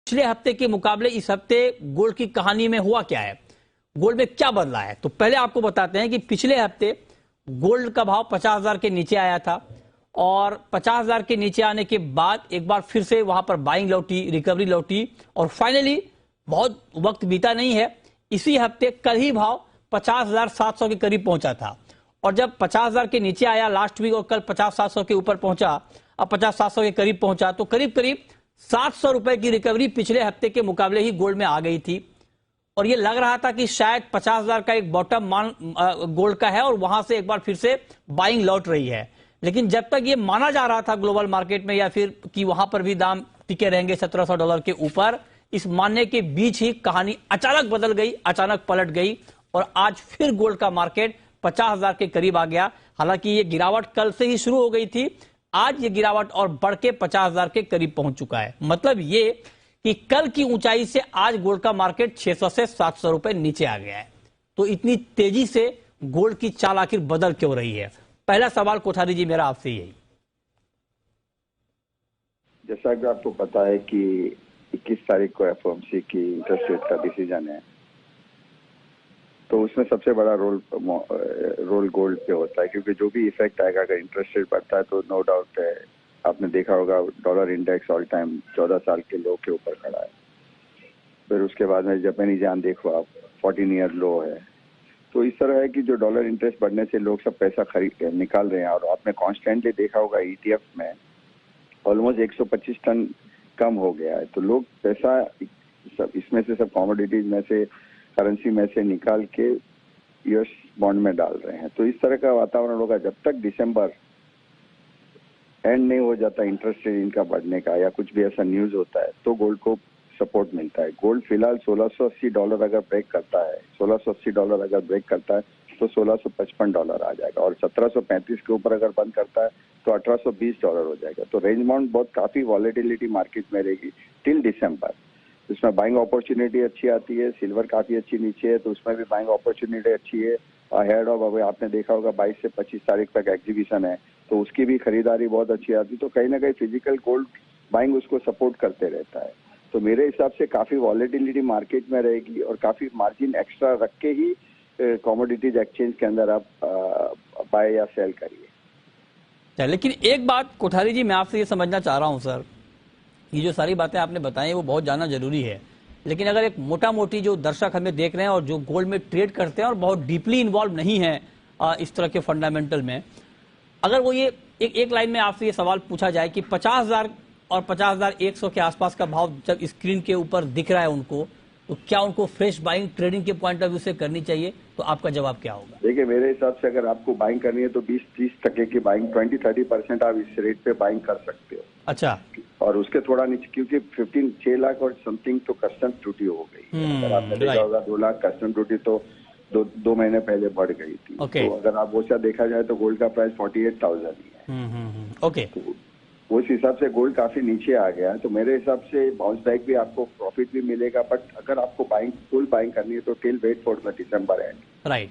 पिछले हफ्ते के मुकाबले इस हफ्ते गोल्ड की कहानी में हुआ क्या है, गोल्ड में क्या बदला है। तो पहले आपको बताते हैं कि पिछले हफ्ते गोल्ड का भाव 50,000 के नीचे आया था और 50,000 के नीचे आने के बाद एक बार फिर से वहां पर बाइंग लौटी, रिकवरी लौटी और फाइनली बहुत वक्त बीता नहीं है, इसी हफ्ते कल ही भाव 50,700 के करीब पहुंचा था और जब 50,000 के नीचे आया लास्ट वीक और कल 50,700 के ऊपर पहुंचा, अब 50,700 के करीब पहुंचा, तो करीब करीब 700 रुपए की रिकवरी पिछले हफ्ते के मुकाबले ही गोल्ड में आ गई थी और ये लग रहा था कि शायद 50,000 का एक बॉटम मान गोल्ड का है और वहां से एक बार फिर से बाइंग लौट रही है। लेकिन जब तक ये माना जा रहा था ग्लोबल मार्केट में या फिर कि वहां पर भी दाम टिके रहेंगे $1,700 के ऊपर, इस मानने के बीच ही कहानी अचानक बदल गई, अचानक पलट गई और आज फिर गोल्ड का मार्केट 50,000 के करीब आ गया। हालांकि ये गिरावट कल से ही शुरू हो गई थी, आज ये गिरावट और बढ़ के 50,000 के करीब पहुंच चुका है। मतलब ये कि कल की ऊंचाई से आज गोल्ड का मार्केट 600 से 700 रुपए नीचे आ गया है। तो इतनी तेजी से गोल्ड की चाल आखिर बदल क्यों रही है? पहला सवाल कोठारी जी मेरा आपसे यही। जैसा कि आपको पता है कि 21 तारीख को एफओएमसी की इंटरेस्ट रेट का डिसीजन है, तो उसमें सबसे बड़ा रोल गोल्ड पे होता है, क्योंकि जो भी इफेक्ट आएगा अगर इंटरेस्ट रेट बढ़ता है तो नो डाउट है, आपने देखा होगा डॉलर इंडेक्स ऑल टाइम 14 साल के लो के ऊपर खड़ा है। फिर उसके बाद में जापानी जान देखो आप 14 ईयर लो है। तो इस तरह है कि जो डॉलर इंटरेस्ट बढ़ने से लोग सब पैसा खरीद निकाल रहे हैं और आपने कॉन्स्टेंटली देखा होगा ईटीएफ में ऑलमोस्ट 125 टन कम हो गया है। तो लोग पैसा सब इसमें से सब कॉमोडिटीज में से करेंसी में से निकाल के यूएस बॉन्ड में डाल रहे हैं। तो इस तरह का वातावरण होगा जब तक दिसंबर एंड नहीं हो जाता इंटरेस्ट रेट इनका बढ़ने का या कुछ भी ऐसा न्यूज होता है तो गोल्ड को सपोर्ट मिलता है। गोल्ड फिलहाल $1,680 अगर ब्रेक करता है, $1,680 अगर ब्रेक करता है तो $1,655 आ जाएगा और 1735 के ऊपर अगर बंद करता है तो $1,820 हो जाएगा। तो रेंज बाउंड बहुत काफी वॉलेटिलिटी मार्केट में रहेगी टिल दिसंबर। उसमें बाइंग अपॉर्चुनिटी अच्छी आती है, सिल्वर काफी अच्छी नीचे है तो उसमें भी बाइंग अपॉर्चुनिटी अच्छी है। अहेड ऑफ अभी आपने देखा होगा 22 से 25 तारीख तक एग्जीबिशन है तो उसकी भी खरीदारी बहुत अच्छी आती है। तो कहीं ना कहीं फिजिकल गोल्ड बाइंग उसको सपोर्ट करते रहता है। तो मेरे हिसाब से काफी वॉलेटिलिटी मार्केट में रहेगी और काफी मार्जिन एक्स्ट्रा रख के ही कमोडिटीज एक्सचेंज के अंदर आप बाय या सेल करिए। लेकिन एक बात कोठारी जी मैं आपसे ये समझना चाह रहा हूं सर, ये जो सारी बातें आपने बताई वो बहुत जानना जरूरी है, लेकिन अगर एक मोटा मोटी जो दर्शक हमें देख रहे हैं और जो गोल्ड में ट्रेड करते हैं और बहुत डीपली इन्वॉल्व नहीं है इस तरह के फंडामेंटल में, अगर वो ये एक लाइन में आपसे ये सवाल पूछा जाए कि 50,000 और 50,100 के आसपास का भाव जब स्क्रीन के ऊपर दिख रहा है उनको, तो क्या उनको फ्रेश बाइंग ट्रेडिंग के पॉइंट ऑफ व्यू से करनी चाहिए? तो आपका जवाब क्या होगा? देखिए मेरे हिसाब से अगर आपको बाइंग करनी है तो 20-30% की बाइंग, 20-30% आप इस रेट पे बाइंग कर सकते हो। अच्छा। और उसके थोड़ा नीचे, क्योंकि 6 लाख और समथिंग तो कस्टम ड्यूटी हो गई। अगर आपने देखा होगा 2 लाख कस्टम ड्यूटी तो दो महीने पहले बढ़ गई थी। तो अगर आप वो देखा जाए तो गोल्ड का प्राइस 48,000 ही है। ओके। तो उस हिसाब से गोल्ड काफी नीचे आ गया है। तो मेरे हिसाब से बाउंस बैक भी आपको प्रॉफिट भी मिलेगा, बट अगर आपको बाइंग फुल बाइंग करनी है तो till wait for the December end. Right,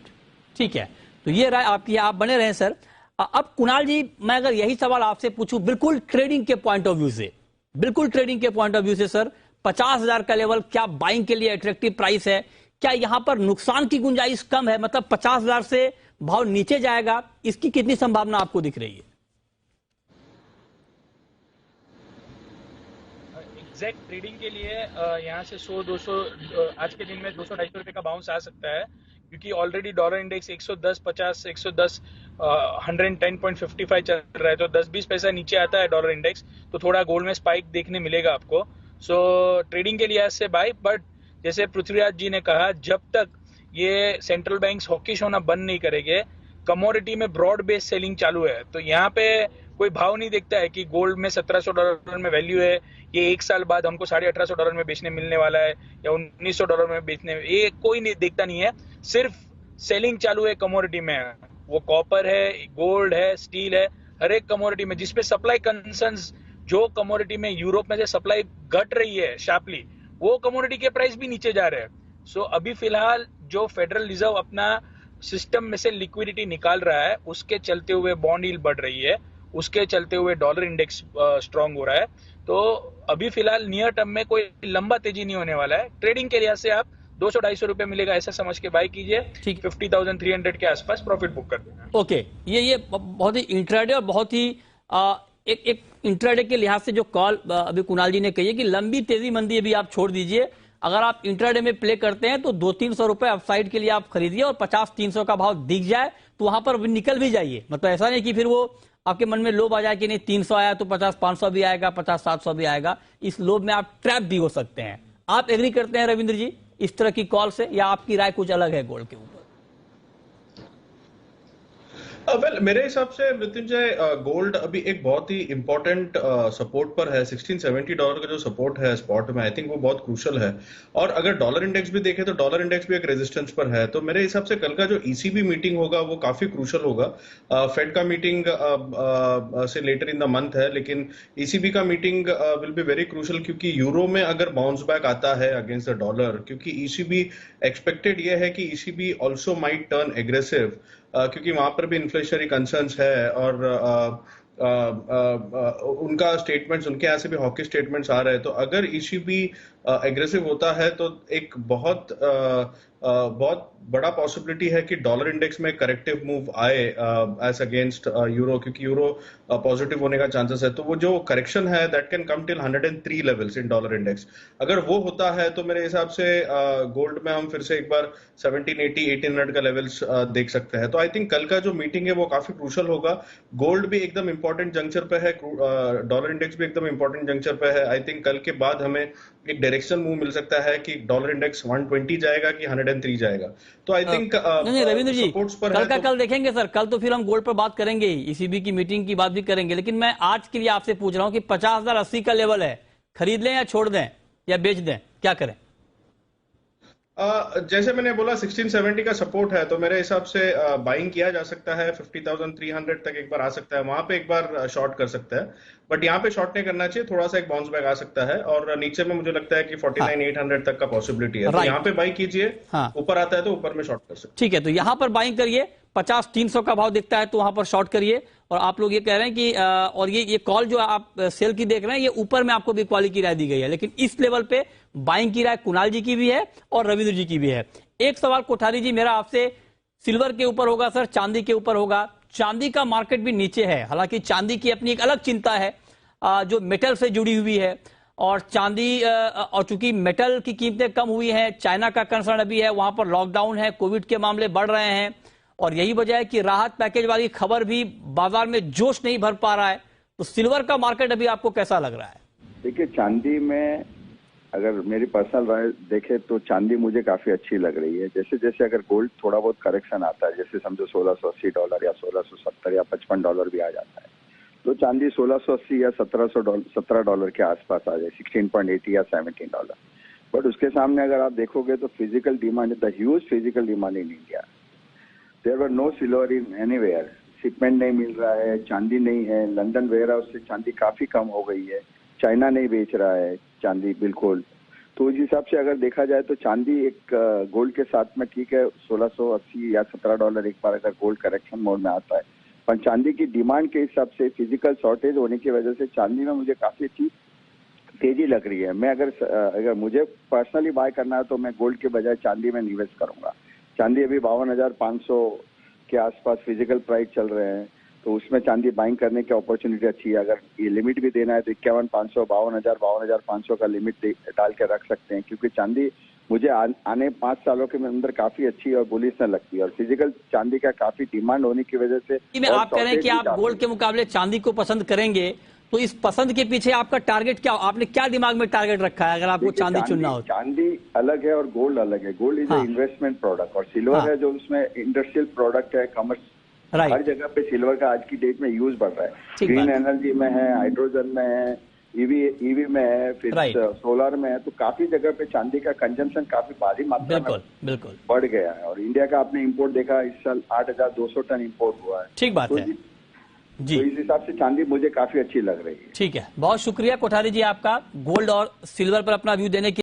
ठीक है। तो ये राय आपकी, आप बने रहे सर। अब कुणाल जी मैं अगर यही सवाल आपसे पूछूं बिल्कुल ट्रेडिंग के पॉइंट ऑफ व्यू से, बिल्कुल ट्रेडिंग के पॉइंट ऑफ व्यू से सर, 50,000 का लेवल क्या बाइंग के लिए अट्रैक्टिव प्राइस है? क्या यहां पर नुकसान की गुंजाइश कम है? मतलब 50,000 से भाव नीचे जाएगा, इसकी कितनी संभावना आपको दिख रही है? एग्जैक्ट ट्रेडिंग के लिए यहाँ से 100-200 आज के दिन में 200-250 रुपए का बाउंस आ सकता है, क्योंकि ऑलरेडी डॉलर इंडेक्स 110.50 110 110.55 चल रहा है। तो 10-20 पैसा नीचे आता है डॉलर इंडेक्स तो थोड़ा गोल्ड में स्पाइक देखने मिलेगा आपको। सो ट्रेडिंग के लिहाज से बाय, बट जैसे पृथ्वीराज जी ने कहा, जब तक ये सेंट्रल बैंक्स हॉकिश होना बंद नहीं करेंगे, कमोडिटी में ब्रॉड बेस सेलिंग चालू है। तो यहाँ पे कोई भाव नहीं देखता है कि गोल्ड में $1,700 में वैल्यू है, ये 1 साल बाद हमको $1,800 में बेचने मिलने वाला है या $1,900 में बेचने, ये कोई नहीं देखता नहीं है। सिर्फ सेलिंग चालू है कमोडिटी में, वो कॉपर है, गोल्ड है, स्टील है, हर एक कमोडिटी में जिसपे सप्लाई कंसर्न्स, जो कमोडिटी में यूरोप में से सप्लाई घट रही है शार्पली, वो कमोडिटी के प्राइस भी नीचे जा रहे हैं। सो अभी फिलहाल जो फेडरल रिजर्व अपना सिस्टम में से लिक्विडिटी निकाल रहा है, उसके चलते हुए बॉन्ड यील्ड बढ़ रही है, उसके चलते हुए डॉलर इंडेक्स स्ट्रांग हो रहा है। तो अभी फिलहाल नियर टर्म में कोई लंबा तेजी नहीं होने वाला है। ट्रेडिंग के लिहाज से आप 200-250 रुपए मिलेगा ऐसा समझ के बाय कीजिए। ठीक। 50,300 के आसपास प्रॉफिट बुक कर देना। ओके, ये बहुत ही इंट्राडे और बहुत ही एक इंट्राडे के लिहाज से जो कॉल अभी कुणाल जी ने कही है कि लंबी तेजी मंदी अभी आप छोड़ दीजिए। अगर आप इंट्राडे में प्ले करते हैं तो 200-300 रुपए अपसाइड के लिए आप खरीदिए और 50-300 का भाव दिख जाए तो वहां पर निकल भी जाइए। मतलब ऐसा नहीं कि फिर वो आपके मन में लोभ आ जाए कि नहीं 300 आया तो 50-500 भी आएगा, 50-700 भी आएगा। इस लोभ में आप ट्रैप भी हो सकते हैं। आप एग्री करते हैं रविंद्र जी इस तरह की कॉल से, या आपकी राय कुछ अलग है गोल्ड के ऊपर? वेल मेरे हिसाब से मृत्युंजय गोल्ड अभी एक बहुत ही इंपॉर्टेंट सपोर्ट पर है। $1670 का जो सपोर्ट है स्पॉट में, आई थिंक वो बहुत क्रूशल है। और अगर डॉलर इंडेक्स भी देखें तो डॉलर इंडेक्स भी एक रेजिस्टेंस पर है। तो मेरे हिसाब से कल का जो ईसीबी मीटिंग होगा वो काफी क्रूशल होगा। फेड का मीटिंग से लेटर इन द मंथ है, लेकिन ईसीबी का meeting will be very crucial, क्योंकि यूरो में अगर बाउंस बैक आता है अगेंस्ट द डॉलर, क्योंकि ईसीबी एक्सपेक्टेड ये है कि ECB also might turn aggressive, क्योंकि वहां पर भी इन्फ्लेशनरी कंसर्न्स है और उनका स्टेटमेंट्स, उनके यहाँ से भी हॉकी स्टेटमेंट्स आ रहे हैं। तो अगर ईसीबी एग्रेसिव होता है तो एक बहुत बड़ा पॉसिबिलिटी है कि डॉलर इंडेक्स में करेक्टिव मूव आए एज अगेंस्ट यूरो, क्योंकि यूरो पॉजिटिव होने का चांसेस है। तो वो जो करेक्शन है that can come till 103 levels in dollar index. अगर वो होता है तो मेरे हिसाब से गोल्ड में हम फिर से एक बार 1780 1800 का लेवल्स देख सकते हैं। तो आई थिंक कल का जो मीटिंग है वो काफी क्रूशल होगा। गोल्ड भी एकदम इंपॉर्टेंट जंक्चर पे है, डॉलर इंडेक्स भी एकदम इंपॉर्टेंट जंक्चर पे है। आई थिंक कल के बाद हमें एक डायरेक्शन मूव मिल सकता है कि डॉलर इंडेक्स 120 जाएगा कि 103 जाएगा। तो आई थिंक नहीं रविंद्र जी, कल का कल देखेंगे सर, कल तो फिर हम गोल्ड पर बात करेंगे ही, ईसीबी की मीटिंग की बात भी करेंगे। लेकिन मैं आज के लिए आपसे पूछ रहा हूं कि 50,080 का लेवल है, खरीद लें या छोड़ दें या बेच दें, क्या करें? जैसे मैंने बोला 1670 का सपोर्ट है, तो मेरे हिसाब से बाइंग किया जा सकता है। 50,300 तक एक बार आ सकता है, वहां पे एक बार शॉर्ट कर सकता है। बट यहाँ पे शॉर्ट नहीं करना चाहिए, थोड़ा सा एक बाउंस बैक आ सकता है। और नीचे में मुझे लगता है कि 49,800 तक का पॉसिबिलिटी है। तो यहाँ पे बाई कीजिए, ऊपर आता है तो ऊपर में शॉर्ट कर सकते हैं। ठीक है, तो यहाँ पर बाइंग करिए, 50-300 का भाव दिखता है तो वहां पर शॉर्ट करिए। और आप लोग ये कह रहे हैं कि और ये कॉल जो आप सेल की देख रहे हैं, ये ऊपर में आपको बिकवाली की राय दी गई है, लेकिन इस लेवल पे बाइंग की राय कुणाल जी की भी है और रविंद्र जी की भी है। एक सवाल कोठारी जी मेरा आपसे, सिल्वर के ऊपर होगा सर, चांदी के ऊपर होगा? चांदी का मार्केट भी नीचे है, हालांकि चांदी की अपनी एक अलग चिंता है जो मेटल से जुड़ी हुई है। और चांदी और चूंकि मेटल की कीमतें कम हुई हैं, चाइना का कंसर्न अभी है, वहां पर लॉकडाउन है, कोविड के मामले बढ़ रहे हैं, और यही वजह है कि राहत पैकेज वाली खबर भी बाजार में जोश नहीं भर पा रहा है। तो सिल्वर का मार्केट अभी आपको कैसा लग रहा है? देखिए, चांदी में अगर मेरी पर्सनल राय देखे तो चांदी मुझे काफी अच्छी लग रही है। जैसे जैसे अगर गोल्ड थोड़ा बहुत करेक्शन आता है, जैसे समझो $1680 या $1670 या $55 भी आ जाता है, तो चांदी $1680 या $17 के आसपास आ जाए, 16.80 या $17। बट उसके सामने अगर आप देखोगे तो physical demand, the huge physical demand in India, there were no silver in anywhere. Shipment नहीं मिल रहा है, चांदी नहीं है, लंदन वेयर हाउस से चांदी काफी कम हो गई है, चाइना नहीं बेच रहा है चांदी बिल्कुल। तो उस हिसाब से अगर देखा जाए तो चांदी एक गोल्ड के साथ में ठीक है, $1680 या $17 एक बार अगर गोल्ड करेक्शन मोड में आता है। पर चांदी की डिमांड के हिसाब से फिजिकल शॉर्टेज होने की वजह से चांदी में मुझे काफी अच्छी तेजी लग रही है। मैं अगर मुझे पर्सनली बाय करना है तो मैं गोल्ड के बजाय चांदी में निवेश करूंगा। चांदी अभी 52,500 के आसपास फिजिकल प्राइस चल रहे हैं, तो उसमें चांदी बाइंग करने की अपॉर्चुनिटी अच्छी है। अगर ये लिमिट भी देना है तो 51,500, 52,500 का लिमिट डाल के रख सकते हैं, क्योंकि चांदी मुझे आने 5 सालों के अंदर काफी अच्छी और बुलिश न लगती है। और फिजिकल चांदी का काफी डिमांड होने की वजह से आप कह रहे हैं कि आप गोल्ड के मुकाबले चांदी को पसंद करेंगे, तो इस पसंद के पीछे आपका टारगेट क्या, आपने क्या दिमाग में टारगेट रखा है अगर आपको चांदी चुनना हो? चांदी अलग है और गोल्ड अलग है। गोल्ड इज इन्वेस्टमेंट प्रोडक्ट और सिल्वर है जो उसमें इंडस्ट्रियल प्रोडक्ट है, कमर्स। हर जगह पे सिल्वर का आज की डेट में यूज बढ़ रहा है। ग्रीन एनर्जी में है, हाइड्रोजन में है, ईवी में है, फिर सोलर में है। तो काफी जगह पे चांदी का कंजम्पशन काफी भारी मात्रा में बढ़ गया है। और इंडिया का आपने इंपोर्ट देखा, इस साल 8,200 टन इंपोर्ट हुआ है। ठीक बात है जी। तो इस हिसाब से चांदी मुझे काफी अच्छी लग रही है। ठीक है, बहुत शुक्रिया कोठारी जी आपका गोल्ड और सिल्वर पर अपना व्यू देने के